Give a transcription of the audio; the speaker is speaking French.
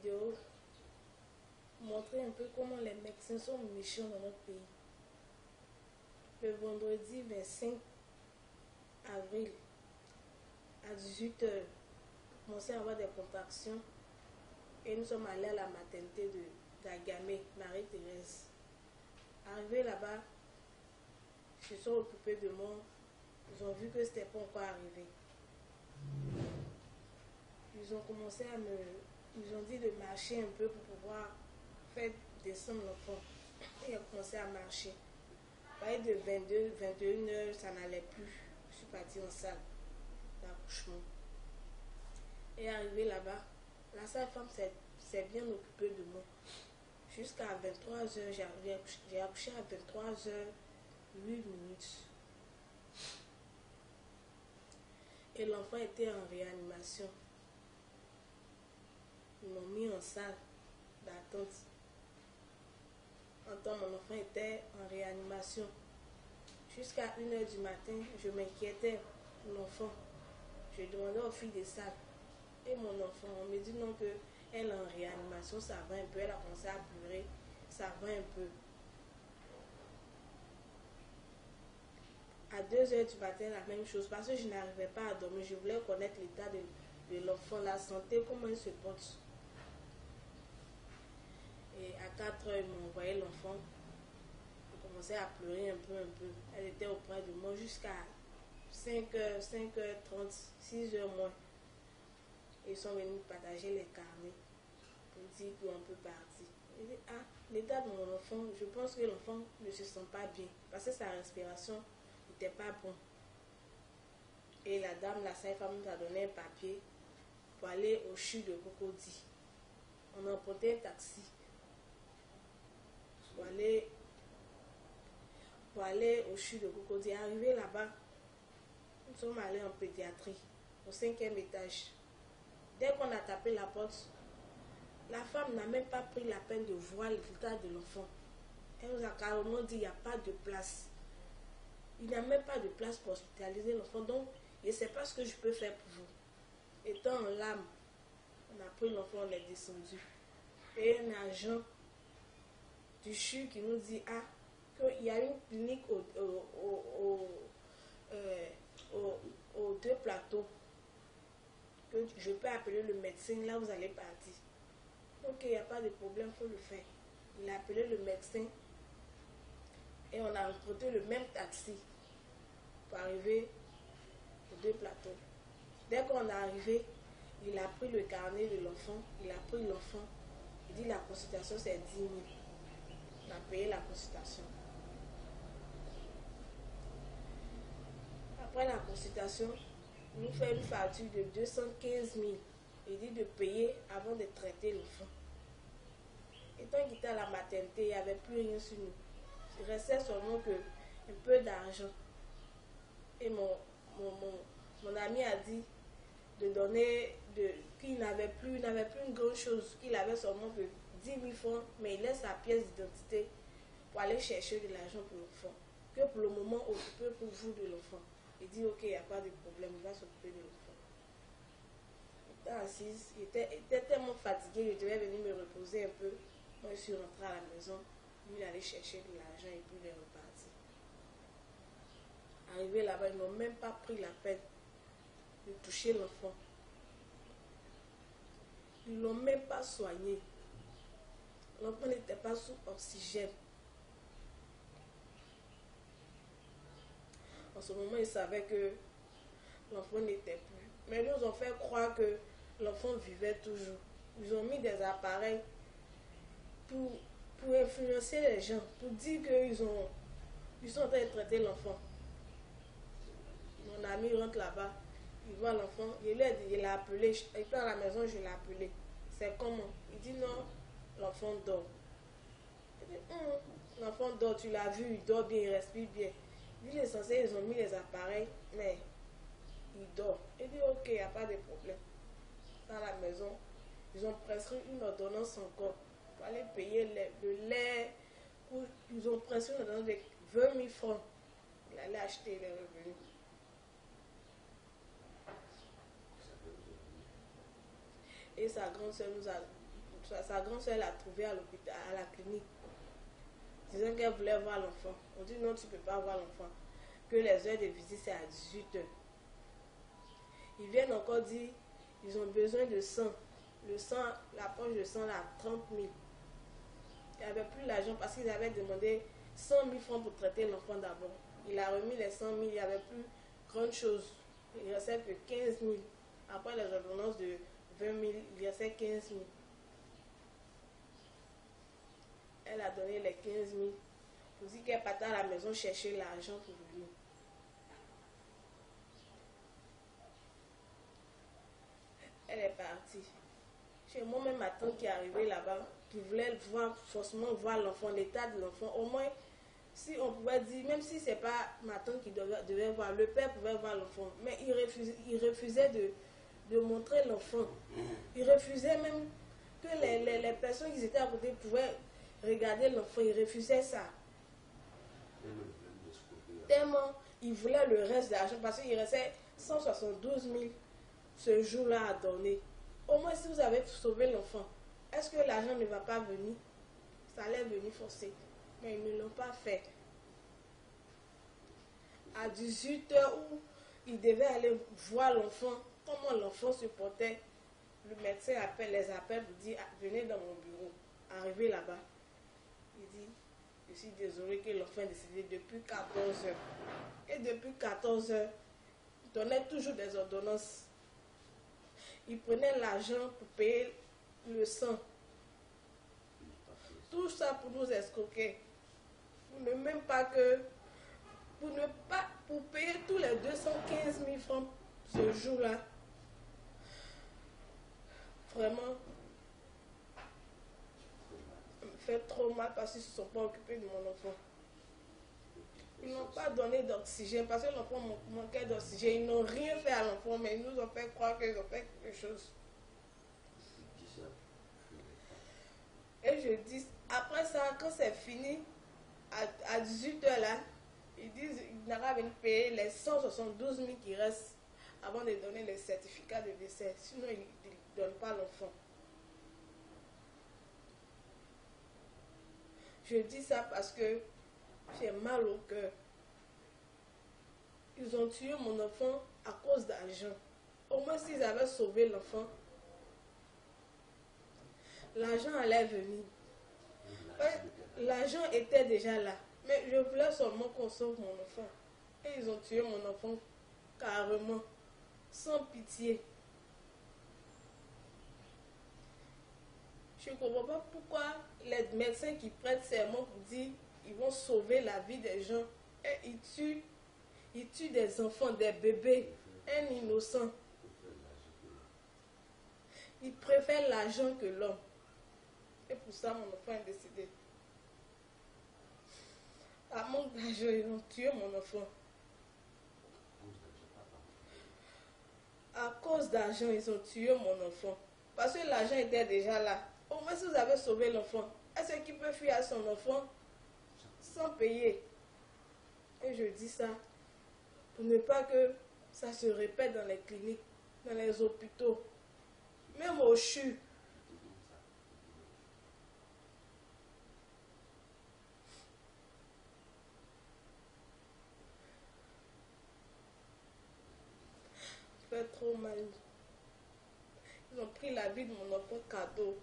vidéo montrer un peu comment les médecins sont méchants dans notre pays. Le vendredi 25 avril à 18 h, on commençait à avoir des contractions et nous sommes allés à la maternité d'Agamé, Marie-Thérèse. Arrivé là-bas, ils se sont occupés de moi. Ils ont vu que c'était pas encore arrivé. Ils ont commencé à ils ont dit de marcher un peu pour pouvoir faire descendre l'enfant. Et il a commencé à marcher. À de 22, 21 h, ça n'allait plus. Je suis partie en salle d'accouchement. Et arrivé là-bas, la sage-femme s'est bien occupée de moi. Jusqu'à 23 h, j'ai accouché à 23 h 8 minutes. Et l'enfant était en réanimation. Ils m'ont mis en salle d'attente. En temps, mon enfant était en réanimation. Jusqu'à 1 h du matin, je m'inquiétais pour l'enfant. Je demandais aux filles des salles. Et mon enfant, on me dit non, qu'elle est en réanimation, ça va un peu. Elle a commencé à pleurer, ça va un peu. À 2 h du matin, la même chose, parce que je n'arrivais pas à dormir. Je voulais connaître l'état de l'enfant, la santé, comment il se porte. Et à 4 h, ils m'ont envoyé l'enfant. Elle commençait à pleurer un peu. Elle était auprès de moi jusqu'à 5 h, 5h30, 6 h moins. Ils sont venus partager les carnets pour dire qu'on peut partir. Je dis, l'état de mon enfant, je pense que l'enfant ne se sent pas bien parce que sa respiration n'était pas bonne. Et la dame, la sage-femme, nous a donné un papier pour aller au CHU de Cocody. On a emprunté un taxi pour aller au CHU de Cocody. Arrivé là-bas, nous sommes allés en pédiatrie, au 5e étage. Dès qu'on a tapé la porte, la femme n'a même pas pris la peine de voir le résultat de l'enfant. Elle nous a carrément dit qu'il n'y a pas de place. Il n'y a même pas de place pour hospitaliser l'enfant. Donc, je ne sais pas ce que je peux faire pour vous. Étant en larmes, on a pris l'enfant, on est descendu. Et un agent du CHU qui nous dit qu'il y a une clinique aux 2 plateaux. Que je peux appeler le médecin, là vous allez partir. Donc il n'y a pas de problème, il faut le faire. Il a appelé le médecin et on a emprunté le même taxi pour arriver aux 2 plateaux. Dès qu'on est arrivé, il a pris le carnet de l'enfant, il a pris l'enfant, il dit la consultation c'est 10 000. On a payé la consultation. Après la consultation, il nous fait une facture de 215 000. Il dit de payer avant de traiter l'enfant. Et tant qu'il était à la maternité, il n'y avait plus rien sur nous. Il restait seulement un peu d'argent. Et mon ami a dit de donner, qu'il n'avait plus une grande chose, qu'il avait seulement que 10 000 francs, mais il laisse sa pièce d'identité pour aller chercher de l'argent pour l'enfant. Que pour le moment, occupé pour vous de l'enfant. Il dit ok, il n'y a pas de problème, il va s'occuper de l'enfant. Il était assise, il était tellement fatigué, je devais venir me reposer un peu. Moi, je suis rentrée à la maison, lui il allait chercher de l'argent et puis il est reparti. Arrivé là-bas, ils n'ont même pas pris la peine de toucher l'enfant. Ils ne l'ont même pas soigné. L'enfant n'était pas sous oxygène. En ce moment, ils savaient que l'enfant n'était plus. Mais ils nous ont fait croire que l'enfant vivait toujours. Ils ont mis des appareils pour influencer les gens, pour dire qu'ils sont en train de traiter l'enfant. Mon ami rentre là-bas, il voit l'enfant, il l'a appelé, il est à la maison, je l'ai appelé. C'est comment? Il dit non, l'enfant dort. Il dit, l'enfant dort, tu l'as vu, il dort bien, il respire bien. Lui, l'essentiel, ils ont mis les appareils, mais il dort. Il dit ok, il n'y a pas de problème. Dans la maison, ils ont prescrit une ordonnance encore pour aller payer le lait. Ils ont prescrit une ordonnance de 20 000 francs. Il allait acheter les revenus. Et sa grande soeur nous a sa grande soeur l'a trouvé à l'hôpital, à la clinique, disant qu'elle voulait voir l'enfant. On dit non, tu ne peux pas voir l'enfant. Que les heures de visite, c'est à 18 heures. Ils viennent encore dire, ils ont besoin de sang. Le sang, la poche de sang, là, à 30 000. Il n'y avait plus l'argent parce qu'ils avaient demandé 100 000 francs pour traiter l'enfant d'abord. Il a remis les 100 000, il n'y avait plus grande chose. Il restait que 15 000. Après les ordonnances de 20 000, il restait 15 000. Elle a donné les 15 000 pour dire qu'elle partait à la maison chercher l'argent pour venir. Elle est partie. Chez moi-même, ma tante qui est arrivée là-bas, qui voulait forcément voir l'enfant, l'état de l'enfant. Au moins, si on pouvait dire, même si ce n'est pas ma tante qui devait voir, le père pouvait voir l'enfant. Mais il refusait de montrer l'enfant. Il refusait même que les personnes qui étaient à côté pouvaient regarder l'enfant. Il refusait ça. Tellement il voulait le reste de l'argent parce qu'il restait 172 000 ce jour-là à donner. Au moins, si vous avez sauvé l'enfant, est-ce que l'argent ne va pas venir? Ça allait venir forcer. Mais ils ne l'ont pas fait. À 18 heures où ils devaient aller voir l'enfant, comment l'enfant se portait, le médecin les appelle pour dire, ah, venez dans mon bureau. Arrivé là-bas, il dit, je suis désolé que l'enfant est décédé depuis 14 heures. Et depuis 14 heures, il donnait toujours des ordonnances. Il prenait l'argent pour payer le sang. Tout ça pour nous escroquer. Pour ne même pas que... Pour payer tous les 215 000 francs ce jour-là. Vraiment, ça me fait trop mal parce qu'ils ne se sont pas occupés de mon enfant. Ils n'ont pas donné d'oxygène parce que l'enfant manquait d'oxygène. Ils n'ont rien fait à l'enfant, mais ils nous ont fait croire qu'ils ont fait quelque chose. Et je dis, après ça, quand c'est fini, à 18 h là, ils disent qu'ils n'ont pas venir payer les 172 000 qui restent avant de donner le certificat de décès. Sinon, ils ne donnent pas l'enfant. Je dis ça parce que j'ai mal au cœur. Ils ont tué mon enfant à cause d'argent. Au moins, s'ils avaient sauvé l'enfant, l'argent allait venir. L'argent était déjà là. Mais je voulais seulement qu'on sauve mon enfant. Et ils ont tué mon enfant carrément, sans pitié. Je ne comprends pas pourquoi les médecins qui prêtent serment pour dire qu'ils vont sauver la vie des gens. Et ils tuent des enfants, des bébés, un innocent. Ils préfèrent l'argent que l'homme. Et pour ça, mon enfant est décédé. À manque d'argent, ils ont tué mon enfant. À cause d'argent, ils ont tué mon enfant. Parce que l'argent était déjà là. Au moins, si vous avez sauvé l'enfant, est-ce qu'il peut fuir à son enfant sans payer? Et je dis ça pour ne pas que ça se répète dans les cliniques, dans les hôpitaux, même au CHU. Ça fait trop mal. Ils ont pris la vie de mon enfant cadeau.